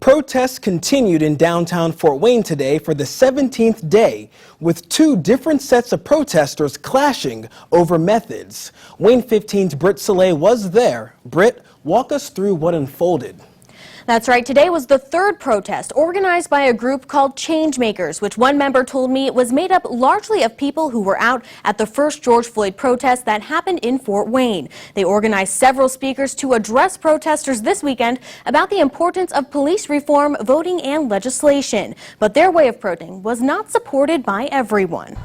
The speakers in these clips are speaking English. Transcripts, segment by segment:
Protests continued in downtown Fort Wayne today for the 17th day, with two different sets of protesters clashing over methods. Wayne 15's Britt Soleil was there. Britt, walk us through what unfolded. That's right. Today was the third protest organized by a group called Changemakers, which one member told me was made up largely of people who were out at the first George Floyd protest that happened in Fort Wayne. They organized several speakers to address protesters this weekend about the importance of police reform, voting, and legislation. But their way of protesting was not supported by everyone.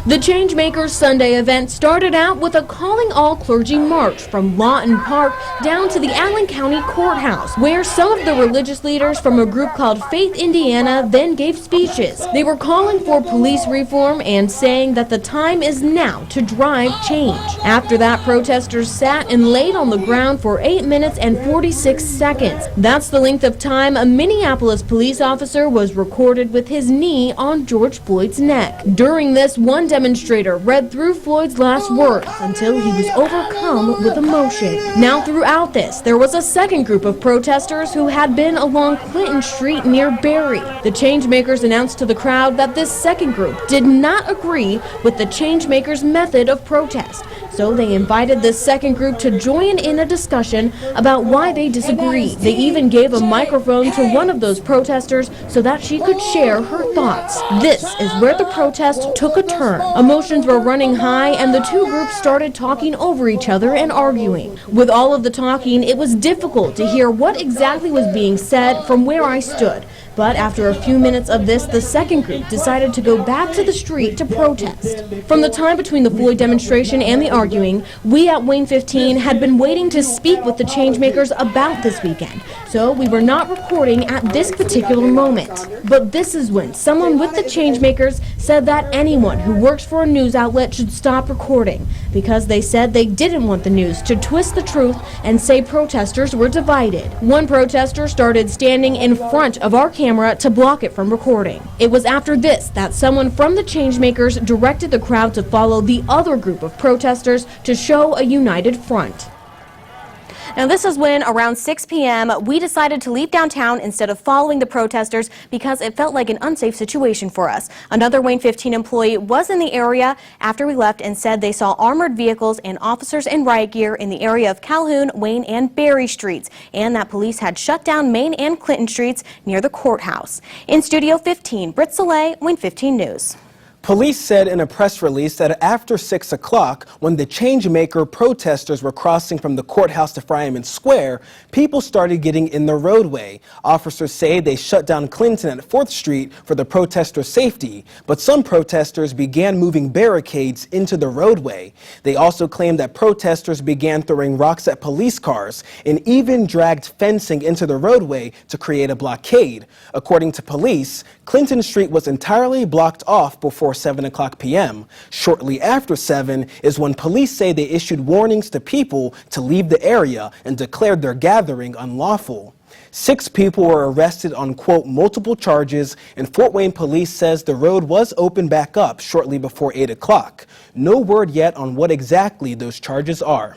The Changemakers Sunday event started out with a calling all clergy march from Lawton Park down to the Allen County Courthouse, where some of the religious leaders from a group called Faith Indiana then gave speeches. They were calling for police reform and saying that the time is now to drive change. After that, protesters sat and laid on the ground for 8 minutes and 46 seconds. That's the length of time a Minneapolis police officer was recorded with his knee on George Floyd's neck. During this, one demonstrator read through Floyd's last words until he was overcome with emotion. Now throughout this, there was a second group of protesters who had been along Clinton Street near Berry. The Changemakers announced to the crowd that this second group did not agree with the Changemakers' method of protest. So they invited this second group to join in a discussion about why they disagree. They even gave a microphone to one of those protesters so that she could share her thoughts. This is where the protest took a turn. Emotions were running high and the two groups started talking over each other and arguing. With all of the talking, it was difficult to hear what exactly was being said from where I stood. But after a few minutes of this, the second group decided to go back to the street to protest. From the time between the Floyd demonstration and the arguing, we at Wayne 15 had been waiting to speak with the Changemakers about this weekend. So we were not recording at this particular moment. But this is when someone with the Changemakers said that anyone who works for a news outlet should stop recording, because they said they didn't want the news to twist the truth and say protesters were divided. One protester started standing in front of our camera to block it from recording. It was after this that someone from the Changemakers directed the crowd to follow the other group of protesters to show a united front. Now this is when around 6 p.m. we decided to leave downtown instead of following the protesters because it felt like an unsafe situation for us. Another Wayne 15 employee was in the area after we left and said they saw armored vehicles and officers in riot gear in the area of Calhoun, Wayne, and Berry streets, and that police had shut down Main and Clinton streets near the courthouse. In Studio 15, Britt Soleil, Wayne 15 News. Police said in a press release that after 6 o'clock, when the Changemaker protesters were crossing from the courthouse to Fryman Square, people started getting in the roadway. Officers say they shut down Clinton at 4th Street for the protesters' safety, but some protesters began moving barricades into the roadway. They also claimed that protesters began throwing rocks at police cars and even dragged fencing into the roadway to create a blockade. According to police, Clinton Street was entirely blocked off before 7 o'clock p.m. Shortly after 7 is when police say they issued warnings to people to leave the area and declared their gathering unlawful. 6 people were arrested on, quote, multiple charges, and Fort Wayne police says the road was opened back up shortly before 8 o'clock. No word yet on what exactly those charges are.